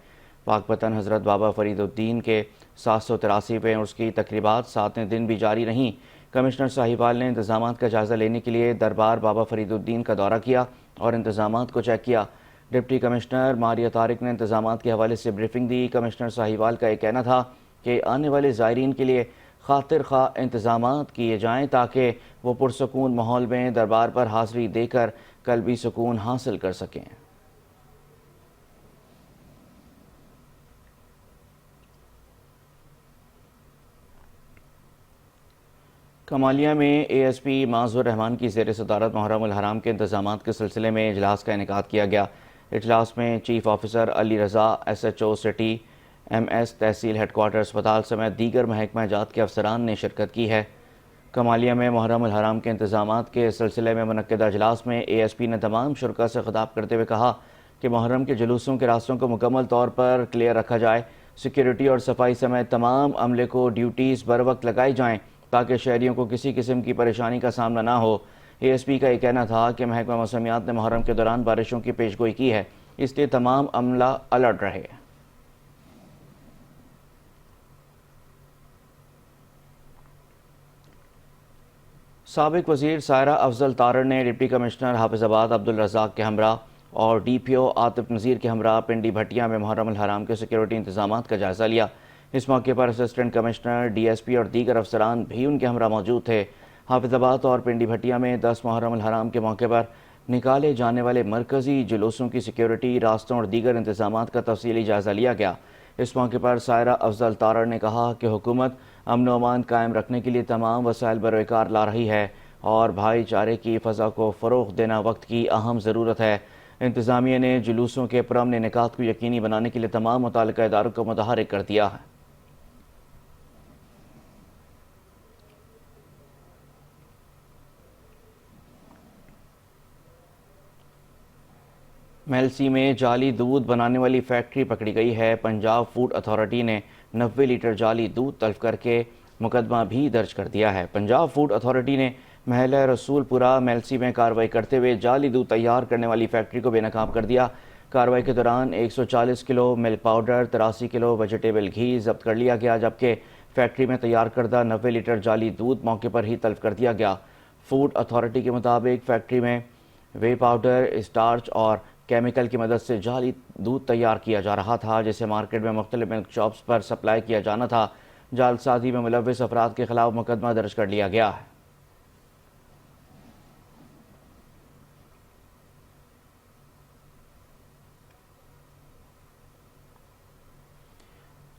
پاک پتن حضرت بابا فرید الدین کے 783ویں عرس کی تقریبات 7ویں دن بھی جاری رہیں۔ کمشنر ساہیوال نے انتظامات کا جائزہ لینے کے لیے دربار بابا فرید الدین کا دورہ کیا اور انتظامات کو چیک کیا۔ ڈپٹی کمشنر ماریہ طارق نے انتظامات کے حوالے سے بریفنگ دی۔ کمشنر ساہیوال کا یہ کہنا تھا کہ آنے والے زائرین کے لیے خاطر خواہ انتظامات کیے جائیں تاکہ وہ پرسکون ماحول میں دربار پر حاضری دے کر قلبی سکون حاصل کر سکیں۔ کمالیہ میں ASP معذور رحمان کی زیر صدارت محرم الحرام کے انتظامات کے سلسلے میں اجلاس کا انعقاد کیا گیا۔ اجلاس میں chief officer Ali Raza, SHO city, MS تحصیل ہیڈ کوارٹر اسپتال سمیت دیگر محکمہ جات کے افسران نے شرکت کی ہے۔ کمالیہ میں محرم الحرام کے انتظامات کے سلسلے میں منعقدہ اجلاس میں ASP نے تمام شرکاء سے خطاب کرتے ہوئے کہا کہ محرم کے جلوسوں کے راستوں کو مکمل طور پر کلیئر رکھا جائے، سیکیورٹی اور صفائی سمیت تمام عملے کو ڈیوٹیز بر وقت لگائی جائیں تاکہ شہریوں کو کسی قسم کی پریشانی کا سامنا نہ ہو۔ ASP کا یہ کہنا تھا کہ محکمہ موسمیات نے محرم کے دوران بارشوں کی پیشگوئی کی ہے، اس لیے تمام عملہ الرٹ رہے۔ سابق وزیر سائرہ افضل تارڑ نے ڈپٹی کمشنر حافظ آباد عبدالرزاق کے ہمراہ اور DPO عاطف نذیر کے ہمراہ پنڈی بھٹیا میں محرم الحرام کے سیکیورٹی انتظامات کا جائزہ لیا۔ اس موقع پر اسسٹنٹ کمشنر، DSP اور دیگر افسران بھی ان کے ہمراہ موجود تھے۔ حافظ آباد اور پنڈی بھٹیا میں 10 محرم الحرام کے موقع پر نکالے جانے والے مرکزی جلوسوں کی سیکیورٹی، راستوں اور دیگر انتظامات کا تفصیلی جائزہ لیا گیا۔ اس موقع پر سائرہ افضل تارڑ نے کہا کہ حکومت امن و امان قائم رکھنے کے لیے تمام وسائل بروئے کار لا رہی ہے اور بھائی چارے کی فضا کو فروغ دینا وقت کی اہم ضرورت ہے۔ انتظامیہ نے جلوسوں کے پرامن انعقاد کو یقینی بنانے کے لیے تمام متعلقہ اداروں کو متحرک کر دیا ہے۔ میلسی میں جعلی دودھ بنانے والی فیکٹری پکڑی گئی ہے۔ پنجاب فوڈ اتھارٹی نے 90 لیٹر جعلی دودھ تلف کر کے مقدمہ بھی درج کر دیا ہے۔ پنجاب فوڈ اتھارٹی نے محلہ رسول پورہ میلسی میں کارروائی کرتے ہوئے جعلی دودھ تیار کرنے والی فیکٹری کو بے نقاب کر دیا۔ کارروائی کے دوران 140 کلو ملک پاؤڈر، 83 کلو ویجیٹیبل گھی ضبط کر لیا گیا، جبکہ فیکٹری میں تیار کردہ 90 لیٹر جعلی دودھ موقع پر ہی تلف کر دیا گیا۔ فوڈ اتھارٹی کے مطابق فیکٹری میں وے پاؤڈر، اسٹارچ اور کیمیکل کی مدد سے جعلی دودھ تیار کیا جا رہا تھا، جسے مارکیٹ میں مختلف ملک شاپس پر سپلائی کیا جانا تھا۔ جعل سازی میں ملوث افراد کے خلاف مقدمہ درج کر لیا گیا ہے۔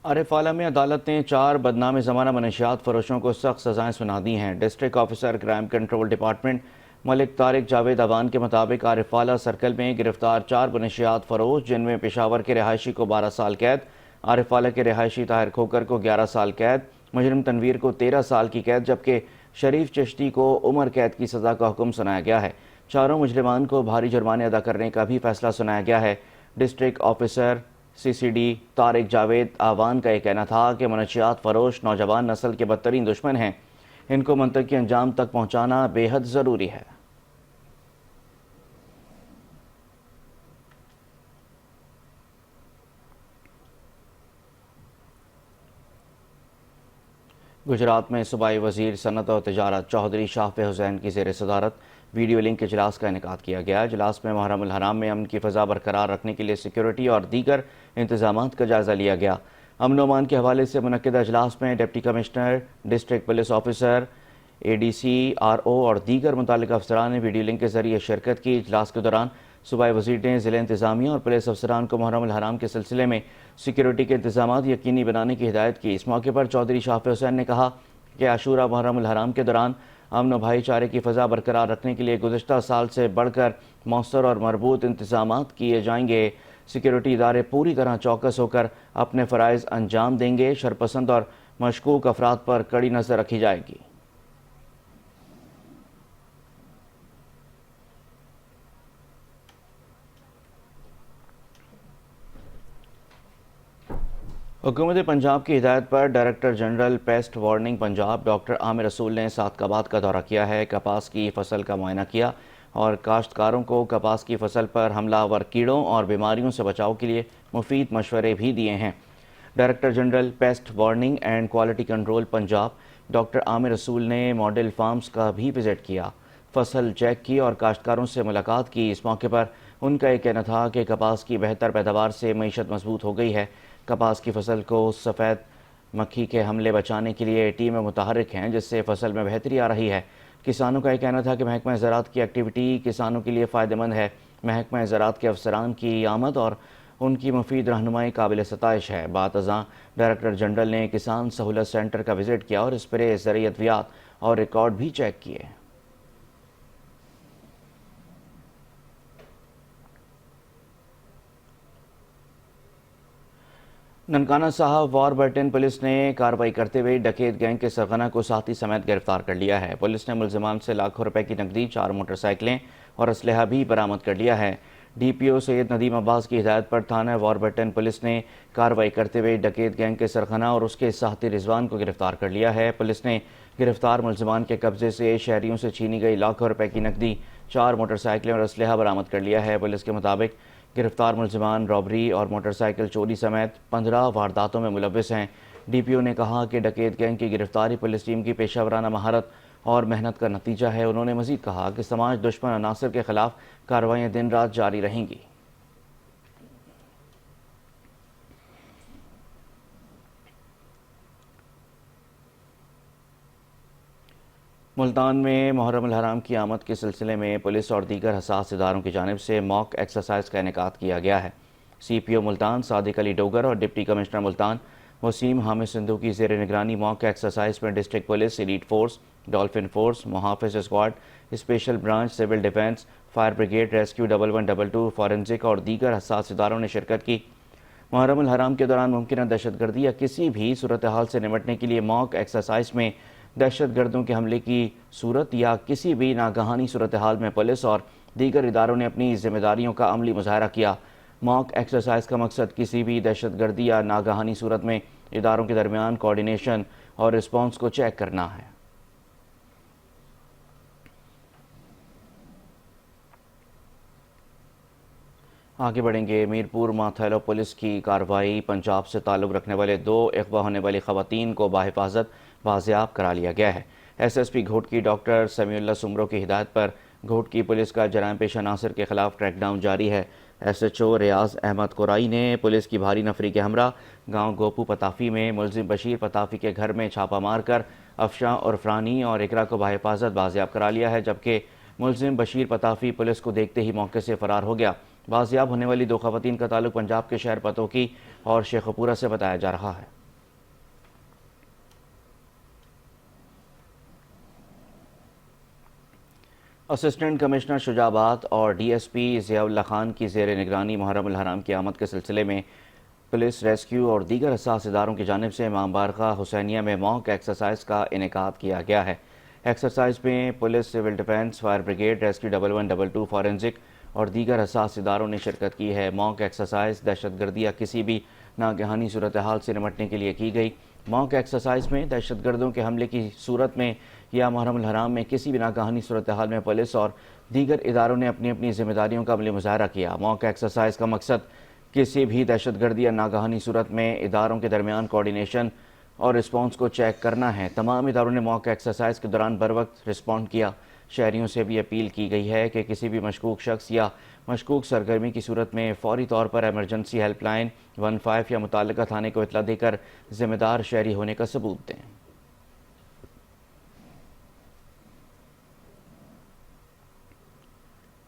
عارفالہ میں عدالت نے 4 بدنام زمانہ منشیات فروشوں کو سخت سزائیں سنا دی ہیں۔ District officer crime control department Malik Tariq Javed Awan کے مطابق عارفالہ سرکل میں گرفتار 4 منشیات فروش، جن میں پشاور کے رہائشی کو 12 سال قید، عارفالہ کے رہائشی طاہر کھوکر کو 11 سال قید، مجرم تنویر کو 13 سال کی قید، جبکہ شریف چشتی کو عمر قید کی سزا کا حکم سنایا گیا ہے۔ چاروں مجرمان کو بھاری جرمانے ادا کرنے کا بھی فیصلہ سنایا گیا ہے۔ District officer CCD Tariq Javed Awan کا یہ کہنا تھا کہ منشیات فروش نوجوان نسل کے بدترین دشمن ہیں، ان کو منطقی انجام تک پہنچانا بے حد ضروری ہے۔ گجرات میں صوبائی وزیر صنعت اور تجارت چودھری شاہف حسین کی زیر صدارت ویڈیو لنک اجلاس کا انعقاد کیا گیا۔ اجلاس میں محرم الحرام میں امن کی فضا برقرار رکھنے کے لیے سیکیورٹی اور دیگر انتظامات کا جائزہ لیا گیا۔ امن و امان کے حوالے سے منعقدہ اجلاس میں deputy commissioner, district police officer ADC, RO اور دیگر متعلقہ افسران نے ویڈیو لنک کے ذریعے شرکت کی۔ اجلاس کے دوران صوبائی وزیر نے ضلع انتظامیہ اور پولیس افسران کو محرم الحرام کے سلسلے میں سیکیورٹی کے انتظامات یقینی بنانے کی ہدایت کی۔ اس موقع پر چودھری شافع حسین نے کہا کہ عاشورہ محرم الحرام کے دوران امن و بھائی چارے کی فضا برقرار رکھنے کے لیے گزشتہ سال سے بڑھ کر مؤثر اور مربوط انتظامات کیے جائیں گے۔ سیکیورٹی ادارے پوری طرح چوکس ہو کر اپنے فرائض انجام دیں گے۔ شرپسند اور مشکوک افراد پر کڑی نظر رکھی جائے گی۔ حکومت پنجاب کی ہدایت پر director general pest warning Punjab doctor Amir Rasool نے صادقآباد کا دورہ کیا ہے۔ کپاس کی فصل کا معائنہ کیا اور کاشتکاروں کو کپاس کی فصل پر حملہ آور کیڑوں اور بیماریوں سے بچاؤ کے لیے مفید مشورے بھی دیے ہیں۔ Director general pest warning and quality control Punjab doctor Amir Rasool نے ماڈل فارمز کا بھی وزٹ کیا، فصل چیک کی اور کاشتکاروں سے ملاقات کی۔ اس موقع پر ان کا یہ کہنا تھا کہ کپاس کی بہتر پیداوار سے معیشت مضبوط ہو گئی ہے۔ کپاس کی فصل کو سفید مکھی کے حملے بچانے کے لیے ٹیمیں متحرک ہیں، جس سے فصل میں بہتری آ رہی ہے۔ کسانوں کا یہ کہنا تھا کہ محکمہ زراعت کی ایکٹیویٹی کسانوں کے لیے فائدہ مند ہے۔ محکمہ زراعت کے افسران کی آمد اور ان کی مفید رہنمائی قابل ستائش ہے۔ بعد ازاں ڈائریکٹر جنرل نے کسان سہولت سینٹر کا وزٹ کیا اور اسپرے، زرعی ادویات اور ریکارڈ بھی چیک کیے۔ ننکانہ صاحب واربرٹن پولیس نے کارروائی کرتے ہوئے ڈکیت گینگ کے سرغنہ کو ساتھی سمیت گرفتار کر لیا ہے۔ پولیس نے ملزمان سے لاکھوں روپے کی نقدی، 4 موٹر سائیکلیں اور اسلحہ بھی برآمد کر لیا ہے۔ DPO سید ندیم عباس کی ہدایت پر تھانہ واربرٹن پولیس نے کارروائی کرتے ہوئے ڈکیت گینگ کے سرغنہ اور اس کے ساتھی رضوان کو گرفتار کر لیا ہے۔ پولیس نے گرفتار ملزمان کے قبضے سے شہریوں سے چھینی گئی لاکھوں روپے کی نقدی، 4 موٹر سائیکلیں اور اسلحہ برآمد کر لیا ہے۔ پولیس کے مطابق گرفتار ملزمان رابری اور موٹر سائیکل چوری سمیت 15 وارداتوں میں ملوث ہیں۔ DPO نے کہا کہ ڈکیت گینگ کی گرفتاری پولیس ٹیم کی پیشہ ورانہ مہارت اور محنت کا نتیجہ ہے۔ انہوں نے مزید کہا کہ سماج دشمن عناصر کے خلاف کارروائیاں دن رات جاری رہیں گی۔ ملتان میں محرم الحرام کی آمد کے سلسلے میں پولیس اور دیگر حساس اداروں کی جانب سے موک ایکسرسائز کا انعقاد کیا گیا ہے۔ CPO ملتان صادق علی ڈوگر اور ڈپٹی کمشنر ملتان وسیم حامد سندھو کی زیر نگرانی موک ایکسرسائز میں district police, elite force, dolphin force, Muhafiz squad, special branch, civil defence, fire brigade, rescue 1122، forensic اور دیگر حساس اداروں نے شرکت کی۔ محرم الحرام کے دوران ممکنہ دہشت گردی یا کسی بھی صورتحال سے نمٹنے کے لیے موک ایکسرسائز میں دہشت گردوں کے حملے کی صورت یا کسی بھی ناگہانی صورتحال میں پولیس اور دیگر اداروں نے اپنی ذمہ داریوں کا عملی مظاہرہ کیا۔ موک ایکسرسائز کا مقصد کسی بھی دہشت گردی یا ناگہانی صورت میں اداروں کے درمیان کوارڈینیشن اور رسپانس کو چیک کرنا ہے۔ آگے بڑھیں گے۔ میرپور ماتھیلو پولیس کی کارروائی، پنجاب سے تعلق رکھنے والے 2 اغوا ہونے والی خواتین کو بحفاظت بازیاب کرا لیا گیا ہے۔ SSP گھوٹکی ڈاکٹر سمیع اللہ سمرو کی ہدایت پر گھوٹکی پولیس کا جرائم پیشہ عناصر کے خلاف کریک ڈاؤن جاری ہے۔ SHO ریاض احمد قرائی نے پولیس کی بھاری نفری کے ہمراہ گاؤں گوپو پتافی میں ملزم بشیر پتافی کے گھر میں چھاپہ مار کر افشاں عرفانی اور اقرا کو بحفاظت بازیاب کرا لیا ہے، جبکہ ملزم بشیر پتافی پولیس کو دیکھتے ہی موقع سے فرار ہو گیا۔ بازیاب ہونے والی 2 خواتین کا تعلق پنجاب کے شہر پتوکی اور شیخ پورہ سے بتایا جا رہا ہے۔ اسسٹنٹ کمشنر شجاع آباد اور DSP ضیاء اللہ خان کی زیر نگرانی محرم الحرام کی آمد کے سلسلے میں پولیس، ریسکیو اور دیگر حساس اداروں کی جانب سے امام بارگاہ حسینیہ میں موک ایکسرسائز کا انعقاد کیا گیا ہے۔ ایکسرسائز میں police, civil defence, fire brigade, rescue 1122، forensic اور دیگر حساس اداروں نے شرکت کی ہے۔ موک ایکسرسائز دہشت گردی یا کسی بھی ناگہانی صورتحال سے نمٹنے کے لیے کی گئی۔ موک ایکسرسائز میں دہشت گردوں کے حملے کی صورت میں یا محرم الحرام میں کسی بھی ناگہانی صورتحال میں پولیس اور دیگر اداروں نے اپنی اپنی ذمہ داریوں کا عملی مظاہرہ کیا۔ موک ایکسرسائز کا مقصد کسی بھی دہشت گردی یا ناگہانی صورت میں اداروں کے درمیان کوارڈینیشن اور رسپانس کو چیک کرنا ہے۔ تمام اداروں نے موک ایکسرسائز کے دوران بروقت رسپونڈ کیا۔ شہریوں سے بھی اپیل کی گئی ہے کہ کسی بھی مشکوک شخص یا مشکوک سرگرمی کی صورت میں فوری طور پر ایمرجنسی ہیلپ لائن 15 یا متعلقہ تھانے کو اطلاع دے کر ذمہ دار شہری ہونے کا ثبوت دیں۔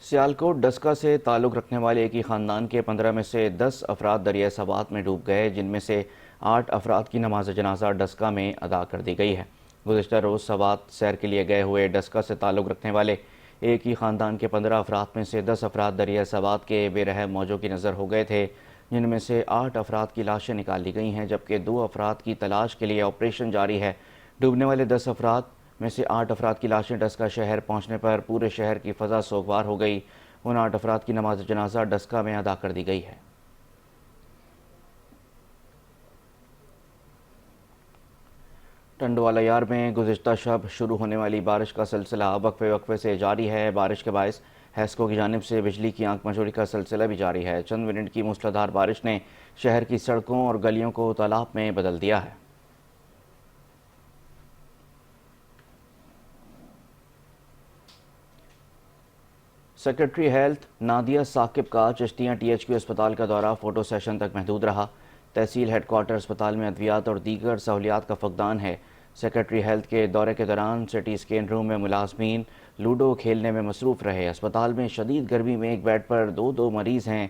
سیالکوٹ ڈسکا سے تعلق رکھنے والے ایک ہی خاندان کے 15 میں سے 10 افراد دریائے سوات میں ڈوب گئے، جن میں سے 8 افراد کی نماز جنازہ ڈسکا میں ادا کر دی گئی ہے۔ گزشتہ روز سوات سیر کے لیے گئے ہوئے ڈسکا سے تعلق رکھنے والے ایک ہی خاندان کے 15 افراد میں سے 10 افراد دریائے سوات کے بے رحم موجوں کی نظر ہو گئے تھے، جن میں سے 8 افراد کی لاشیں نکال لی گئی ہیں، جبکہ 2 افراد کی تلاش کے لیے آپریشن جاری ہے۔ ڈوبنے والے 10 افراد میں سے 8 افراد کی لاشیں ڈسکا شہر پہنچنے پر پورے شہر کی فضا سوگوار ہو گئی۔ ان 8 افراد کی نماز جنازہ ڈسکا میں ادا کر دی گئی ہے۔ ٹنڈوالا یار میں گزشتہ شب شروع ہونے والی بارش کا سلسلہ وقفے وقفے سے جاری ہے۔ بارش کے باعث ہیسکو کی جانب سے بجلی کی آنکھ مچوڑی کا سلسلہ بھی جاری ہے۔ چند منٹ کی موسلادھار بارش نے شہر کی سڑکوں اور گلیوں کو تالاب میں بدل دیا ہے۔ سیکرٹری ہیلتھ نادیہ ثاقب کا چشتیاں ٹی ایچ کیو اسپتال کا دورہ فوٹو سیشن تک محدود رہا۔ تحصیل ہیڈ کوارٹر اسپتال میں ادویات اور دیگر سہولیات کا فقدان ہے۔ سیکرٹری ہیلتھ کے دورے کے دوران سٹی اسکین روم میں ملازمین لوڈو کھیلنے میں مصروف رہے۔ اسپتال میں شدید گرمی میں ایک بیڈ پر 2 مریض ہیں۔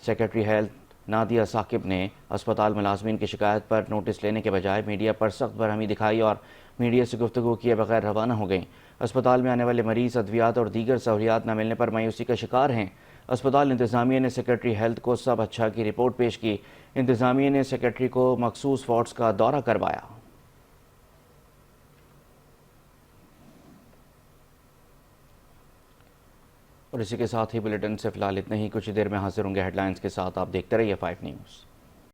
سیکرٹری ہیلتھ نادیہ ثاقب نے اسپتال ملازمین کی شکایت پر نوٹس لینے کے بجائے میڈیا پر سخت برہمی دکھائی اور میڈیا سے گفتگو کیے بغیر روانہ ہو گئیں۔ اسپتال میں آنے والے مریض ادویات اور دیگر سہولیات نہ ملنے پر مایوسی کا شکار ہیں۔ اسپتال انتظامیہ نے سیکرٹری ہیلتھ کو سب اچھا کی رپورٹ پیش کی۔ انتظامیہ نے سیکرٹری کو مخصوص وارڈز کا دورہ کروایا۔ اور اسی کے ساتھ ہی بلیٹن سے فی الحال اتنا ہی۔ کچھ دیر میں حاضر ہوں گے ہیڈ لائنز کے ساتھ۔ آپ دیکھتے رہیے 5 نیوز۔